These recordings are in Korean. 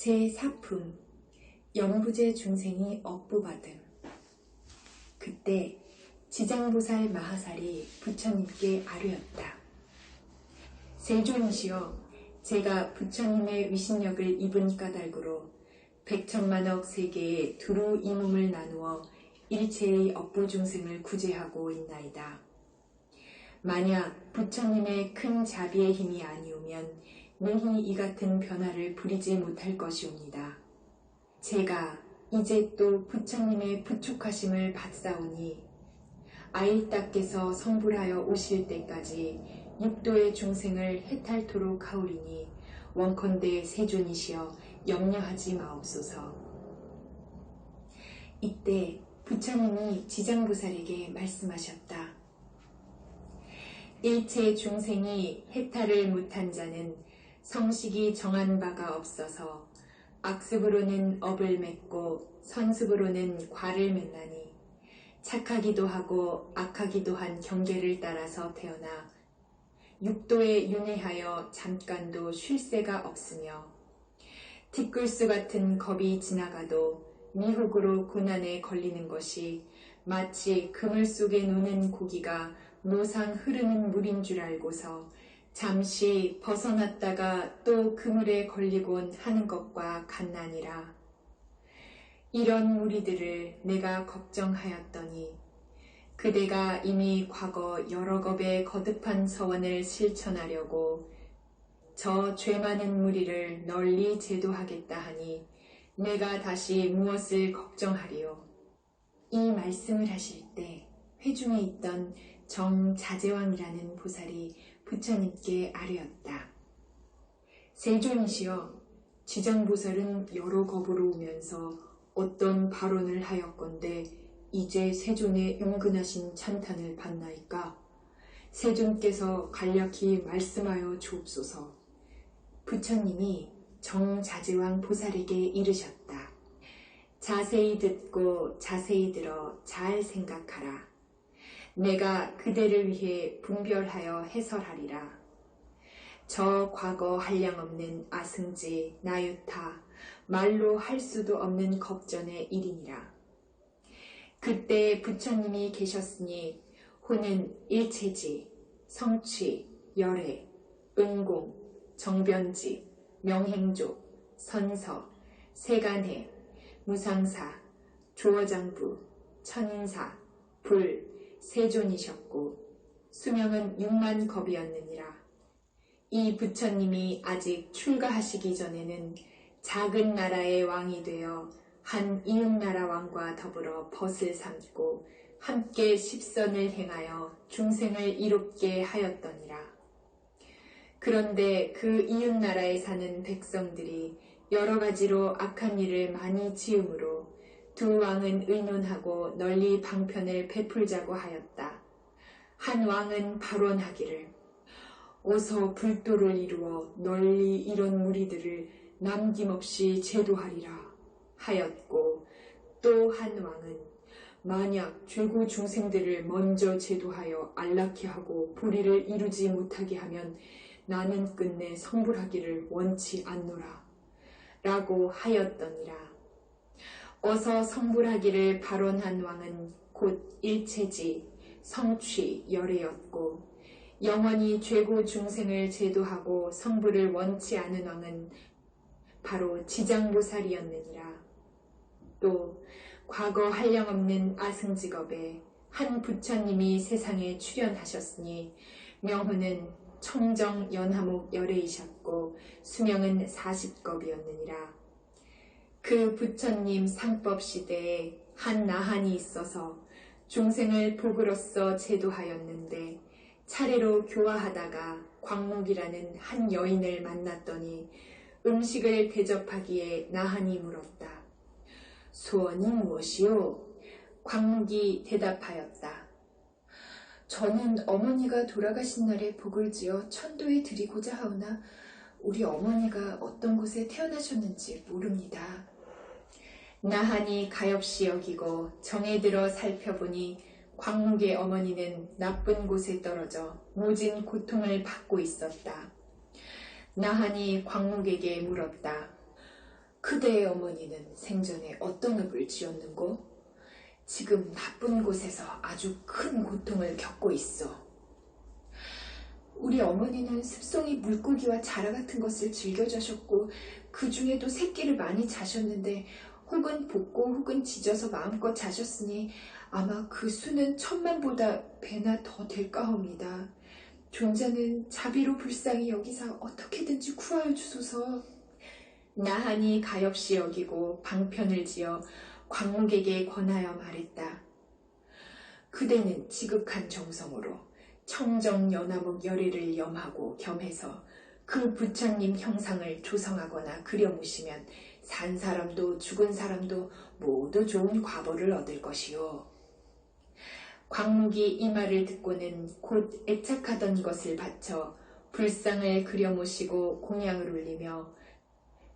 제4품 영부제 중생이 업부받음. 그때 지장보살 마하살이 부처님께 아뢰었다. 세존이시여, 제가 부처님의 위신력을 입은 까닭으로 백천만억 세계에 두루 이 몸을 나누어 일체의 업부 중생을 구제하고 있나이다. 만약 부처님의 큰 자비의 힘이 아니오면 능히 이 같은 변화를 부리지 못할 것이옵니다. 제가 이제 또 부처님의 부축하심을 받사오니 아일따께서 성불하여 오실 때까지 육도의 중생을 해탈토록 하오리니 원컨대 세존이시여 염려하지 마옵소서. 이때 부처님이 지장보살에게 말씀하셨다. 일체 중생이 해탈을 못한 자는 성식이 정한 바가 없어서 악습으로는 업을 맺고 선습으로는 과를 맺나니 착하기도 하고 악하기도 한 경계를 따라서 태어나 육도에 윤회하여 잠깐도 쉴 새가 없으며 티끌수 같은 겁이 지나가도 미혹으로 고난에 걸리는 것이 마치 그물 속에 노는 고기가 노상 흐르는 물인 줄 알고서 잠시 벗어났다가 또 그물에 걸리곤 하는 것과 같나니라. 이런 무리들을 내가 걱정하였더니 그대가 이미 과거 여러 겁의 거듭한 서원을 실천하려고 저 죄 많은 무리를 널리 제도하겠다 하니 내가 다시 무엇을 걱정하리요. 이 말씀을 하실 때 회중에 있던 정자제왕이라는 보살이 부처님께 아뢰었다. 세존이시여, 지장보살은 여러 겁으로 오면서 어떤 발언을 하였건대 이제 세존의 용근하신 찬탄을 받나이까? 세존께서 간략히 말씀하여 주옵소서. 부처님이 정자제왕 보살에게 이르셨다. 자세히 듣고 자세히 들어 잘 생각하라. 내가 그대를 위해 분별하여 해설하리라. 저 과거 한량없는 아승지, 나유타, 말로 할 수도 없는 겁전의 일이니라. 그때 부처님이 계셨으니 호는 일체지, 성취, 열애, 은공, 정변지, 명행조, 선서, 세간해, 무상사, 조어장부, 천인사, 불, 세존이셨고 수명은 6만 겁이었느니라. 이 부처님이 아직 출가하시기 전에는 작은 나라의 왕이 되어 한 이웃나라 왕과 더불어 벗을 삼고 함께 십선을 행하여 중생을 이롭게 하였더니라. 그런데 그 이웃나라에 사는 백성들이 여러 가지로 악한 일을 많이 지으므로 두 왕은 의논하고 널리 방편을 베풀자고 하였다. 한 왕은 발언하기를 어서 불도를 이루어 널리 이런 무리들을 남김없이 제도하리라 하였고, 또 한 왕은 만약 죄고 중생들을 먼저 제도하여 안락케 하고 불의를 이루지 못하게 하면 나는 끝내 성불하기를 원치 않노라 라고 하였더니라. 어서 성불하기를 발언한 왕은 곧 일체지, 성취, 열애였고 영원히 죄고 중생을 제도하고 성불을 원치 않은 왕은 바로 지장보살이었느니라. 또 과거 한량없는 아승직업에 한 부처님이 세상에 출현하셨으니 명호는 청정 연하목 열애이셨고 수명은 40겁이었느니라. 그 부처님 상법 시대에 한 나한이 있어서 중생을 복으로써 제도하였는데 차례로 교화하다가 광목이라는 한 여인을 만났더니 음식을 대접하기에 나한이 물었다. 소원이 무엇이오? 광목이 대답하였다. 저는 어머니가 돌아가신 날에 복을 지어 천도에 드리고자 하오나 우리 어머니가 어떤 곳에 태어나셨는지 모릅니다. 나한이 가엾이 여기고 정에 들어 살펴보니 광목의 어머니는 나쁜 곳에 떨어져 모진 고통을 받고 있었다. 나한이 광목에게 물었다. 그대의 어머니는 생전에 어떤 업을 지었는고? 지금 나쁜 곳에서 아주 큰 고통을 겪고 있어. 우리 어머니는 습송이 물고기와 자라 같은 것을 즐겨 자셨고 그 중에도 새끼를 많이 자셨는데 혹은 볶고 혹은 지져서 마음껏 자셨으니 아마 그 수는 1000만보다 배나 더 될까옵니다. 존자는 자비로 불쌍히 여기사 어떻게든지 구하여 주소서. 나하니 가엾이 여기고 방편을 지어 광목에게 권하여 말했다. 그대는 지극한 정성으로 청정 연화목 열애를 염하고 겸해서 그 부처님 형상을 조성하거나 그려무시면 산 사람도 죽은 사람도 모두 좋은 과보를 얻을 것이요. 광목이 이 말을 듣고는 곧 애착하던 것을 바쳐 불상을 그려모시고 공양을 올리며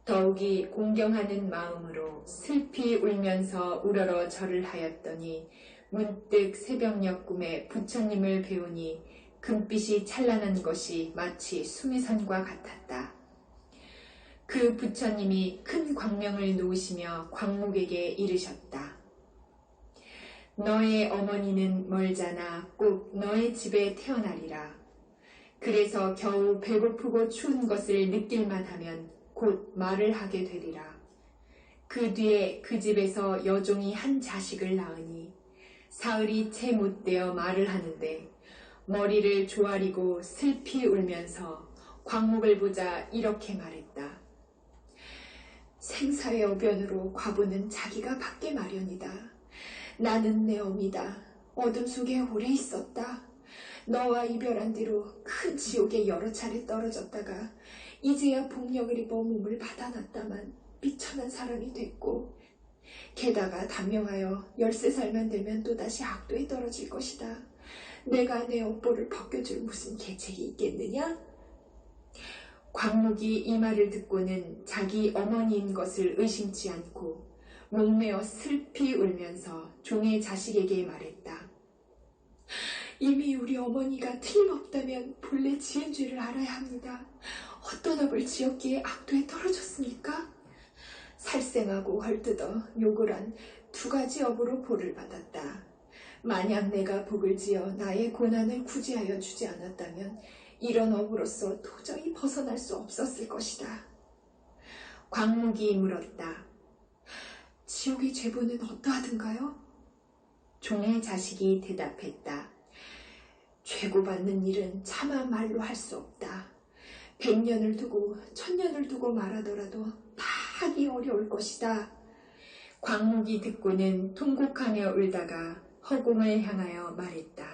더욱이 공경하는 마음으로 슬피 울면서 우러러 절을 하였더니 문득 새벽녘 꿈에 부처님을 배우니 금빛이 찬란한 것이 마치 수미선과 같았다. 그 부처님이 큰 광명을 놓으시며 광목에게 이르셨다. 너의 어머니는 멀잖아 꼭 너의 집에 태어나리라. 그래서 겨우 배고프고 추운 것을 느낄만 하면 곧 말을 하게 되리라. 그 뒤에 그 집에서 여종이 한 자식을 낳으니 사흘이 채 못되어 말을 하는데 머리를 조아리고 슬피 울면서 광목을 보자 이렇게 말했다. 생사의 어변으로 과부는 자기가 받게 마련이다. 나는 내 어미다. 어둠 속에 오래 있었다. 너와 이별한 뒤로 큰 지옥에 여러 차례 떨어졌다가 이제야 복력을 입어 몸을 받아놨다만 미천한 사람이 됐고 게다가 단명하여 13살만 되면 또다시 악도에 떨어질 것이다. 내가 내 업보를 벗겨줄 무슨 계책이 있겠느냐? 광목이 이 말을 듣고는 자기 어머니인 것을 의심치 않고 목매어 슬피 울면서 종의 자식에게 말했다. 이미 우리 어머니가 틀림없다면 본래 지은 죄를 알아야 합니다. 어떤 업을 지었기에 악도에 떨어졌습니까? 살생하고 헐뜯어 욕을 한 2가지 업으로 벌을 받았다. 만약 내가 복을 지어 나의 고난을 구제하여 주지 않았다면 이런 업으로서 도저히 벗어날 수 없었을 것이다. 광목이 물었다. 지옥의 죄보는 어떠하든가요? 종의 자식이 대답했다. 죄고받는 일은 차마 말로 할 수 없다. 100년을 두고 1000년을 두고 말하더라도 다 하기 어려울 것이다. 광목이 듣고는 통곡하며 울다가 허공을 향하여 말했다.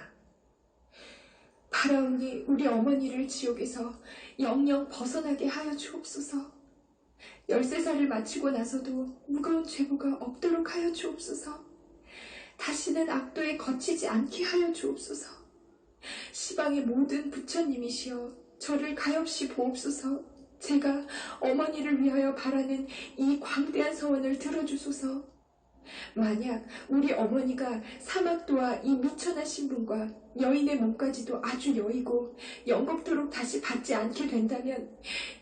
바라오니 우리 어머니를 지옥에서 영영 벗어나게 하여 주옵소서. 13살을 마치고 나서도 무거운 죄보가 없도록 하여 주옵소서. 다시는 악도에 거치지 않게 하여 주옵소서. 시방의 모든 부처님이시여 저를 가엾이 보옵소서. 제가 어머니를 위하여 바라는 이 광대한 서원을 들어주소서. 만약 우리 어머니가 사막도와 이 미천한 신분과 여인의 몸까지도 아주 여의고 영겁도록 다시 받지 않게 된다면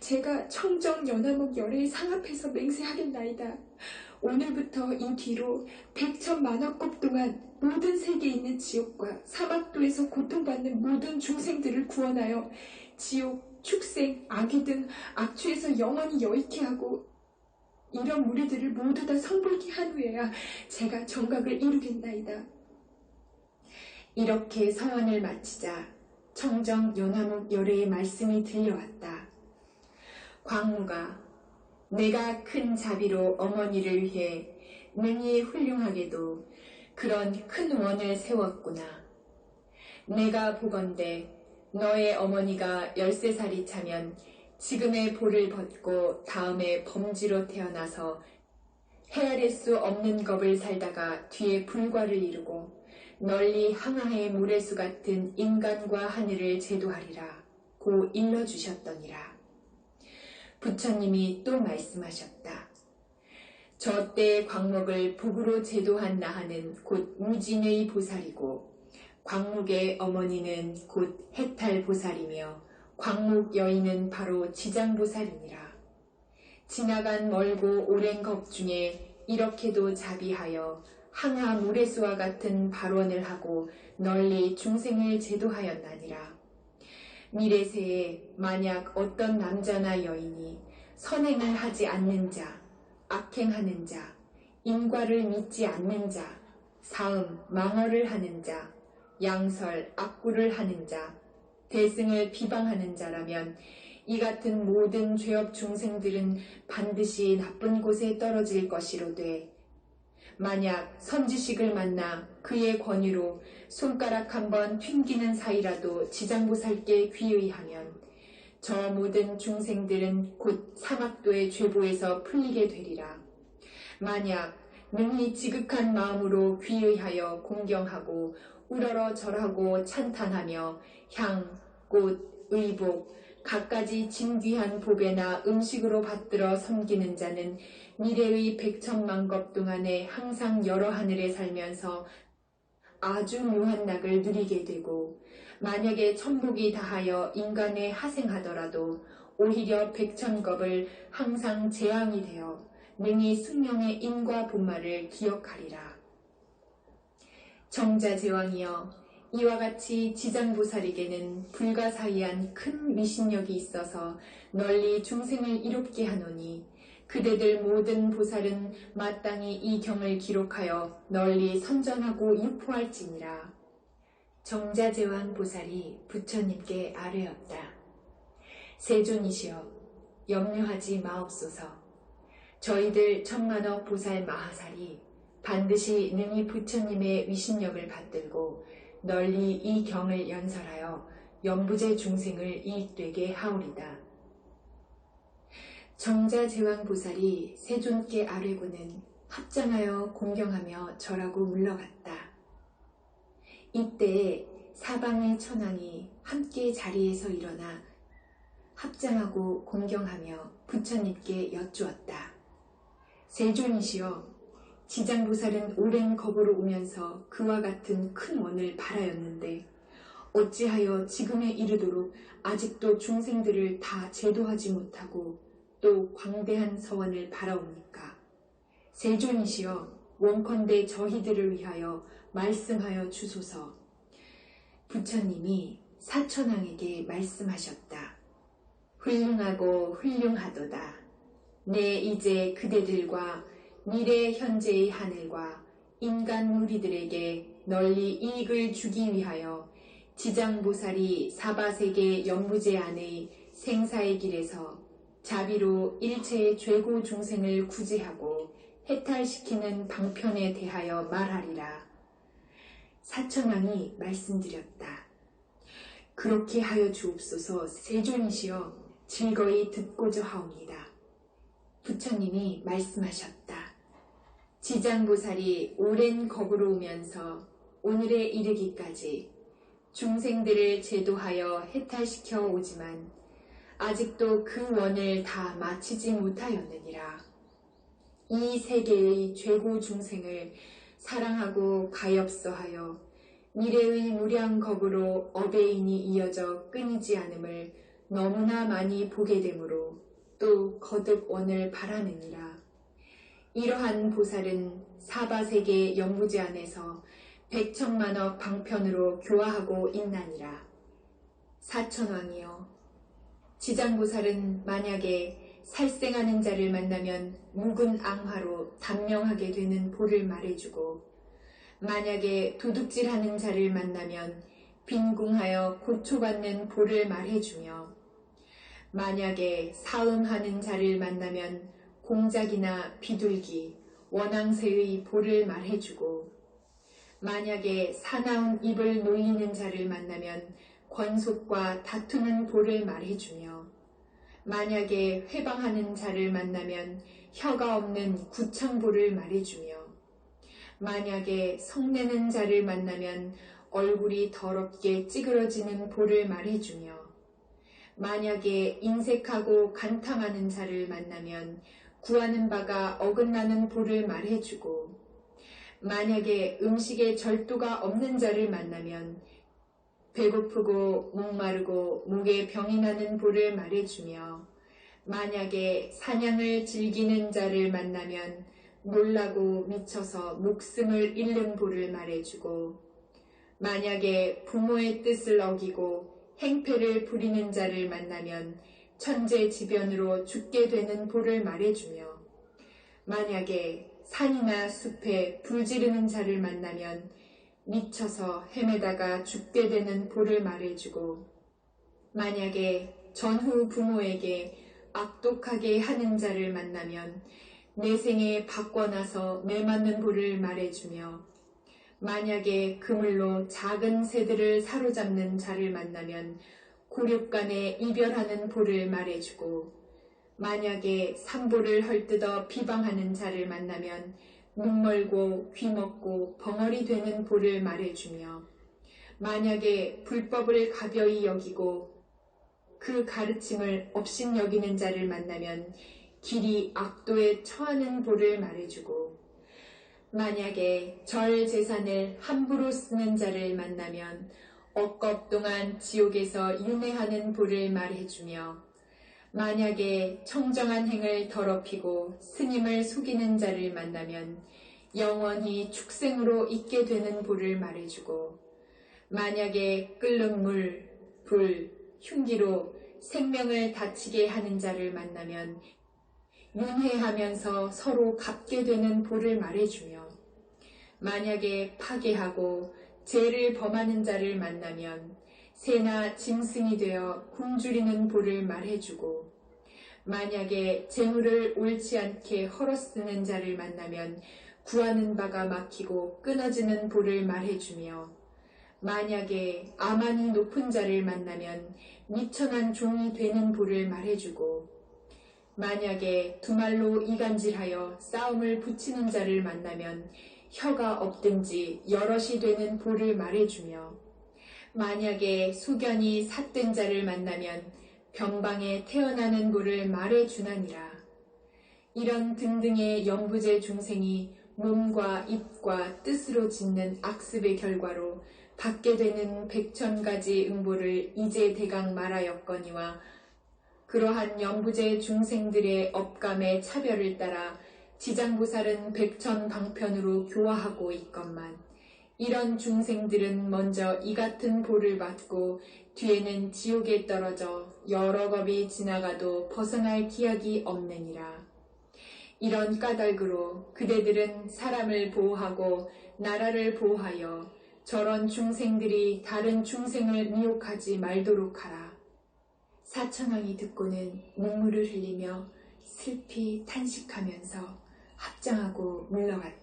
제가 청정 연화목 열애의 상 앞에서 맹세하겠나이다. 오늘부터 이 뒤로 100천만억급 동안 모든 세계에 있는 지옥과 사막도에서 고통받는 모든 중생들을 구원하여 지옥, 축생, 악귀 등 악취에서 영원히 여익게 하고 이런 무리들을 모두 다 성불케 한 후에야 제가 정각을 이루겠나이다. 이렇게 서원을 마치자 청정 연화목 열애의 말씀이 들려왔다. 광무가 내가 큰 자비로 어머니를 위해 능히 훌륭하게도 그런 큰 원을 세웠구나. 내가 보건대 너의 어머니가 13살이 차면 지금의 볼을 벗고 다음에 범지로 태어나서 헤아릴 수 없는 겁을 살다가 뒤에 불과를 이루고 널리 항하의 모래수 같은 인간과 하늘을 제도하리라 고 일러주셨더니라. 부처님이 또 말씀하셨다. 저 때의 광목을 북으로 제도한 나하는 곧 무진의 보살이고 광목의 어머니는 곧 해탈 보살이며 광목 여인은 바로 지장보살이니라. 지나간 멀고 오랜 겁 중에 이렇게도 자비하여 항하 무레수와 같은 발언을 하고 널리 중생을 제도하였나니라. 미래세에 만약 어떤 남자나 여인이 선행을 하지 않는 자, 악행하는 자, 인과를 믿지 않는 자, 사음, 망언을 하는 자, 양설, 악구를 하는 자, 대승을 비방하는 자라면 이 같은 모든 죄업 중생들은 반드시 나쁜 곳에 떨어질 것이로되 만약 선지식을 만나 그의 권유로 손가락 한번 튕기는 사이라도 지장보살께 귀의하면 저 모든 중생들은 곧 사막도의 죄보에서 풀리게 되리라. 만약 능히 지극한 마음으로 귀의하여 공경하고 우러러 절하고 찬탄하며 향, 꽃, 의복, 갖가지 진귀한 보배나 음식으로 받들어 섬기는 자는 미래의 백천만겁 동안에 항상 여러 하늘에 살면서 아주 묘한 낙을 누리게 되고 만약에 천복이 다하여 인간에 하생하더라도 오히려 백천겁을 항상 재앙이 되어 능히 숙명의 인과 본말을 기억하리라. 정자제왕이여, 이와 같이 지장보살에게는 불가사의한 큰 미신력이 있어서 널리 중생을 이롭게 하노니 그대들 모든 보살은 마땅히 이 경을 기록하여 널리 선전하고 유포할지니라. 정자제왕 보살이 부처님께 아뢰었다. 세존이시여, 염려하지 마옵소서. 저희들 천만억 보살 마하살이 반드시 능히 부처님의 위신력을 받들고 널리 이 경을 연설하여 연부제 중생을 이익되게 하오리다. 정자제왕보살이 세존께 아뢰고는 합장하여 공경하며 절하고 물러갔다. 이때에 사방의 천왕이 함께 자리에서 일어나 합장하고 공경하며 부처님께 여쭈었다. 세존이시여, 지장보살은 오랜 겁으로 오면서 그와 같은 큰 원을 바라였는데 어찌하여 지금에 이르도록 아직도 중생들을 다 제도하지 못하고 또 광대한 서원을 바라옵니까? 세존이시여, 원컨대 저희들을 위하여 말씀하여 주소서. 부처님이 사천왕에게 말씀하셨다. 훌륭하고 훌륭하도다. 내 이제 그대들과 미래 현재의 하늘과 인간 무리들에게 널리 이익을 주기 위하여 지장보살이 사바세계 연부제 안의 생사의 길에서 자비로 일체의 죄고 중생을 구제하고 해탈시키는 방편에 대하여 말하리라. 사천왕이 말씀드렸다. 그렇게 하여 주옵소서. 세존이시여, 즐거이 듣고자 하옵니다. 부처님이 말씀하셨다. 지장보살이 오랜 겁으로 오면서 오늘에 이르기까지 중생들을 제도하여 해탈시켜 오지만 아직도 그 원을 다 마치지 못하였느니라. 이 세계의 죄고 중생을 사랑하고 가엾어하여 미래의 무량 겁으로 어배인이 이어져 끊이지 않음을 너무나 많이 보게 되므로 또 거듭 원을 바라느니라. 이러한 보살은 사바세계 연부제 안에서 백천만억 방편으로 교화하고 있나니라. 사천왕이여, 지장보살은 만약에 살생하는 자를 만나면 묵은 앙화로 단명하게 되는 보를 말해주고 만약에 도둑질하는 자를 만나면 빈궁하여 고초받는 보를 말해주며 만약에 사음하는 자를 만나면 공작이나 비둘기, 원앙새의 보를 말해주고 만약에 사나운 입을 놀리는 자를 만나면 권속과 다투는 보를 말해주며 만약에 회방하는 자를 만나면 혀가 없는 구창보를 말해주며 만약에 성내는 자를 만나면 얼굴이 더럽게 찌그러지는 보를 말해주며 만약에 인색하고 간탐하는 자를 만나면 구하는 바가 어긋나는 보를 말해주고 만약에 음식에 절도가 없는 자를 만나면 배고프고 목마르고 목에 병이 나는 보를 말해주며 만약에 사냥을 즐기는 자를 만나면 놀라고 미쳐서 목숨을 잃는 보를 말해주고, 만약에 부모의 뜻을 어기고 행패를 부리는 자를 만나면 천재지변으로 죽게 되는 보를 말해주며, 만약에 산이나 숲에 불 지르는 자를 만나면 미쳐서 헤매다가 죽게 되는 보를 말해주고, 만약에 전후 부모에게 악독하게 하는 자를 만나면 내 생에 바꿔나서 매맞는 보를 말해주며, 만약에 그물로 작은 새들을 사로잡는 자를 만나면 굴욕간에 이별하는 보를 말해주고, 만약에 산보를 헐뜯어 비방하는 자를 만나면 눈멀고 귀먹고 벙어리 되는 보를 말해주며, 만약에 불법을 가벼이 여기고 그 가르침을 업신여기는 자를 만나면 길이 악도에 처하는 보를 말해주고, 만약에 절 재산을 함부로 쓰는 자를 만나면 억겁 동안 지옥에서 윤회하는 보를 말해주며, 만약에 청정한 행을 더럽히고 스님을 속이는 자를 만나면 영원히 축생으로 있게 되는 보를 말해주고, 만약에 끓는 물, 불, 흉기로 생명을 다치게 하는 자를 만나면 윤회하면서 서로 갚게 되는 보를 말해주며, 만약에 파괴하고 죄를 범하는 자를 만나면 새나 짐승이 되어 굶주리는 보를 말해주고, 만약에 재물을 옳지 않게 헐어쓰는 자를 만나면 구하는 바가 막히고 끊어지는 보를 말해주며, 만약에 아만이 높은 자를 만나면 미천한 종이 되는 보를 말해주고, 만약에 두말로 이간질하여 싸움을 붙이는 자를 만나면 혀가 없든지 여럿이 되는 보를 말해주며, 만약에 소견이 삿된 자를 만나면 변방에 태어나는 보를 말해주나니라. 이런 등등의 연부제 중생이 몸과 입과 뜻으로 짓는 악습의 결과로 받게 되는 100,000가지 응보를 이제 대강 말하였거니와, 그러한 연부제 중생들의 업감의 차별을 따라 지장보살은 100,000방편으로 교화하고 있건만, 이런 중생들은 먼저 이 같은 보를 받고 뒤에는 지옥에 떨어져 여러 겁이 지나가도 벗어날 기약이 없느니라. 이런 까닭으로 그대들은 사람을 보호하고 나라를 보호하여 저런 중생들이 다른 중생을 미혹하지 말도록 하라. 사천왕이 듣고는 눈물을 흘리며 슬피 탄식하면서 합장하고 물러갔다.